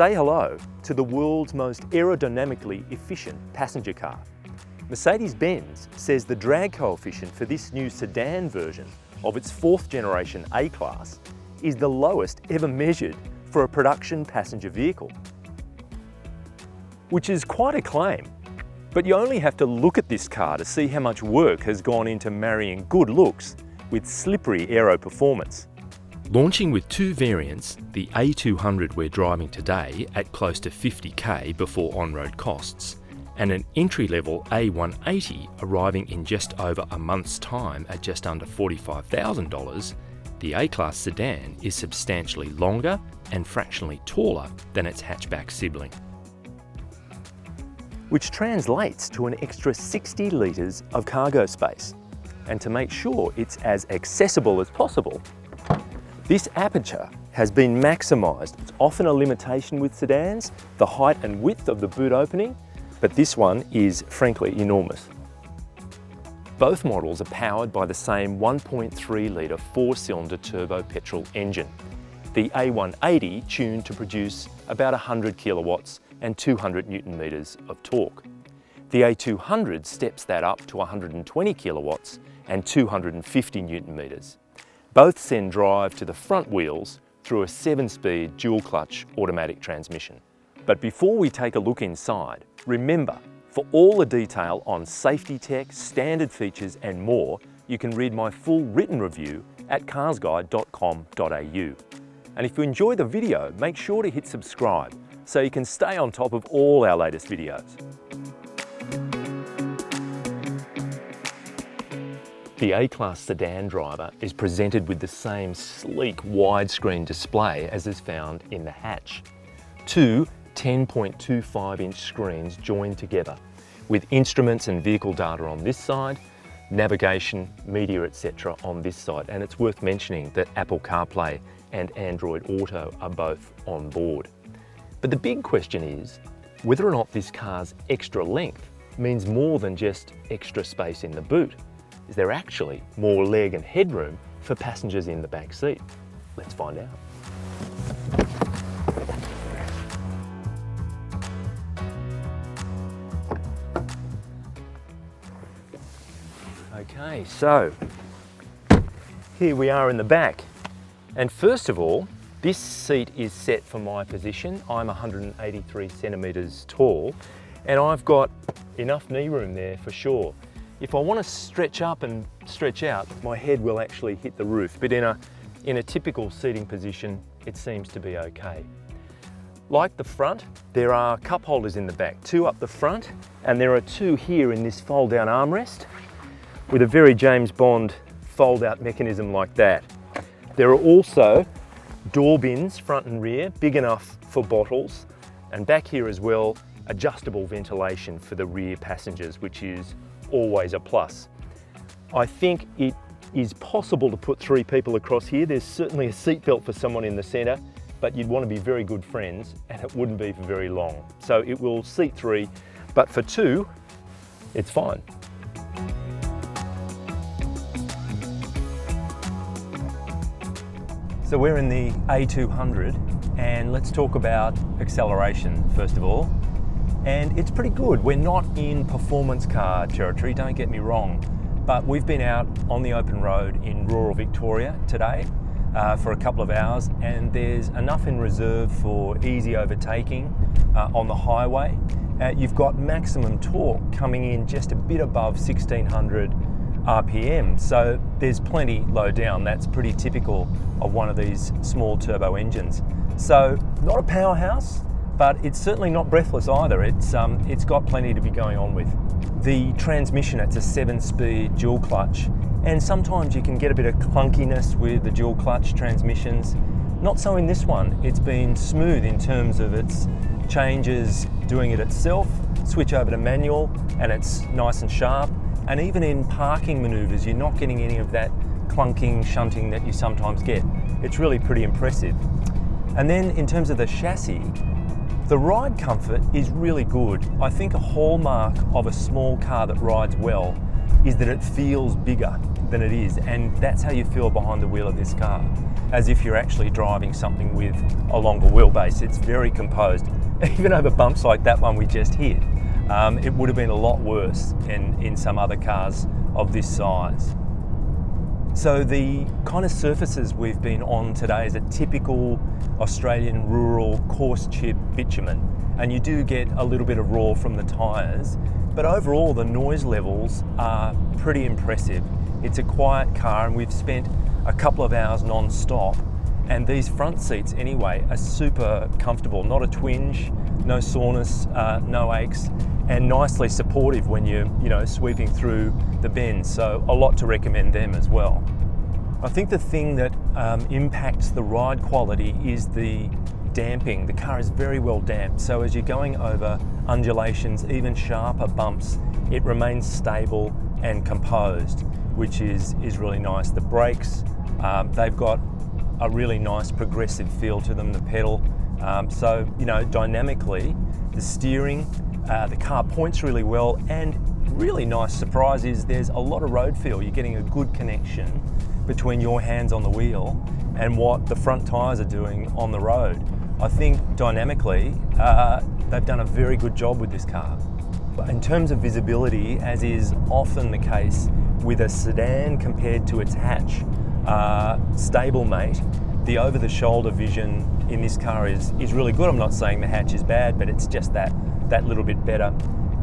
say hello to the world's most aerodynamically efficient passenger car. Mercedes-Benz says the drag coefficient for this new sedan version of its 4th generation A-Class is the lowest ever measured for a production passenger vehicle. Which is quite a claim, but you only have to look at this car to see how much work has gone into marrying good looks with slippery aero performance. Launching with 2 variants, the A200 we're driving today at close to 50k before on-road costs, and an entry-level A180 arriving in just over a month's time at just under $45,000, the A-Class sedan is substantially longer and fractionally taller than its hatchback sibling. Which translates to an extra 60 litres of cargo space. And to make sure it's as accessible as possible, this aperture has been maximised. It's often a limitation with sedans, the height and width of the boot opening, but this one is frankly enormous. Both models are powered by the same 1.3 litre 4-cylinder turbo petrol engine. The A180 tuned to produce about 100 kilowatts and 200 newton meters of torque. The A200 steps that up to 120 kilowatts and 250 newton meters. Both send drive to the front wheels through a 7-speed dual-clutch automatic transmission. But before we take a look inside, remember, for all the detail on safety tech, standard features and more, you can read my full written review at carsguide.com.au. And if you enjoy the video, make sure to hit subscribe so you can stay on top of all our latest videos. The A-Class sedan driver is presented with the same sleek widescreen display as is found in the hatch. 2 10.25-inch screens joined together with instruments and vehicle data on this side, navigation, media, etc. on this side. And it's worth mentioning that Apple CarPlay and Android Auto are both on board. But the big question is whether or not this car's extra length means more than just extra space in the boot. Is there actually more leg and headroom for passengers in the back seat? Let's find out. Okay, so here we are in the back. And first of all, this seat is set for my position. I'm 183 centimetres tall, and I've got enough knee room there for sure. If I want to stretch up and stretch out, my head will actually hit the roof, but in a typical seating position, it seems to be okay. Like the front, there are cup holders in the back, 2 up the front, and there are 2 here in this fold-down armrest with a very James Bond fold-out mechanism like that. There are also door bins, front and rear, big enough for bottles, and back here as well, adjustable ventilation for the rear passengers, which is always a plus. I think it is possible to put 3 people across here. There's certainly a seatbelt for someone in the centre, but you'd want to be very good friends, and it wouldn't be for very long. So it will seat 3, but for 2, it's fine. So we're in the A200, and let's talk about acceleration first of all. And it's pretty good. We're not in performance car territory, don't get me wrong, but we've been out on the open road in rural Victoria today for a couple of hours, and there's enough in reserve for easy overtaking on the highway. You've got maximum torque coming in just a bit above 1600 RPM, so there's plenty low down. That's pretty typical of one of these small turbo engines. So not a powerhouse, but it's certainly not breathless either. It's got plenty to be going on with. The transmission, it's a 7-speed dual clutch, and sometimes you can get a bit of clunkiness with the dual clutch transmissions. Not so in this one. It's been smooth in terms of its changes, doing it itself, switch over to manual, and it's nice and sharp. And even in parking maneuvers, you're not getting any of that clunking, shunting that you sometimes get. It's really pretty impressive. And then in terms of the chassis, the ride comfort is really good. I think a hallmark of a small car that rides well is that it feels bigger than it is, and that's how you feel behind the wheel of this car, as if you're actually driving something with a longer wheelbase. It's very composed. Even over bumps like that one we just hit, it would have been a lot worse in some other cars of this size. So the kind of surfaces we've been on today is a typical Australian rural coarse chip bitumen, and you do get a little bit of raw from the tyres, but overall the noise levels are pretty impressive. It's a quiet car, and we've spent a couple of hours non-stop, and these front seats anyway are super comfortable. Not a twinge, no soreness, no aches, and nicely supportive when you're sweeping through the bends. So a lot to recommend them as well. I think the thing that impacts the ride quality is the damping. The car is very well damped, so as you're going over undulations, even sharper bumps, it remains stable and composed, which is really nice. The brakes, they've got a really nice progressive feel to them, the pedal. So dynamically, the steering, the car points really well, and really nice surprise is there's a lot of road feel. You're getting a good connection between your hands on the wheel and what the front tyres are doing on the road. I think dynamically, they've done a very good job with this car. In terms of visibility, as is often the case with a sedan compared to its hatch stablemate, the over-the-shoulder vision in this car is really good. I'm not saying the hatch is bad, but it's just that little bit better.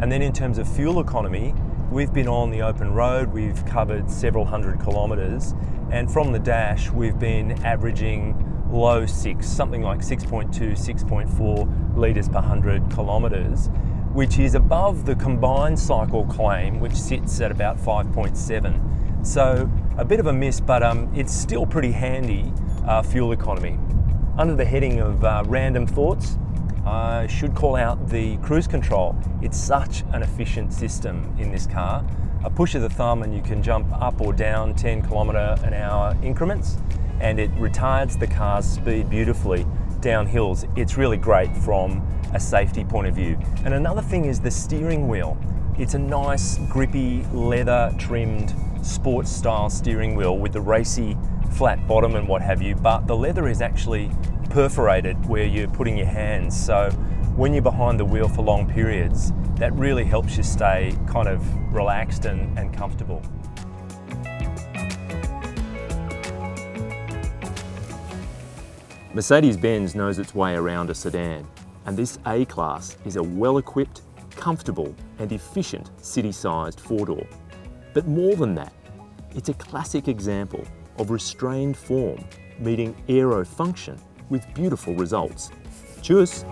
And then in terms of fuel economy, we've been on the open road, we've covered several hundred kilometres, and from the dash we've been averaging low 6, something like 6.2, 6.4 litres per 100 kilometres, which is above the combined cycle claim, which sits at about 5.7. So a bit of a miss, but it's still pretty handy fuel economy. Under the heading of random thoughts, I should call out the cruise control. It's such an efficient system in this car. A push of the thumb and you can jump up or down 10 km/h increments, and it retards the car's speed beautifully down hills. It's really great from a safety point of view. And another thing is the steering wheel. It's a nice, grippy, leather trimmed sports style steering wheel with the racy flat bottom and what have you, but the leather is actually perforated where you're putting your hands. So when you're behind the wheel for long periods, that really helps you stay kind of relaxed and comfortable. Mercedes-Benz knows its way around a sedan, and this A-Class is a well-equipped, comfortable and efficient city-sized four-door. But more than that, it's a classic example of restrained form meeting aero function with beautiful results. Cheers!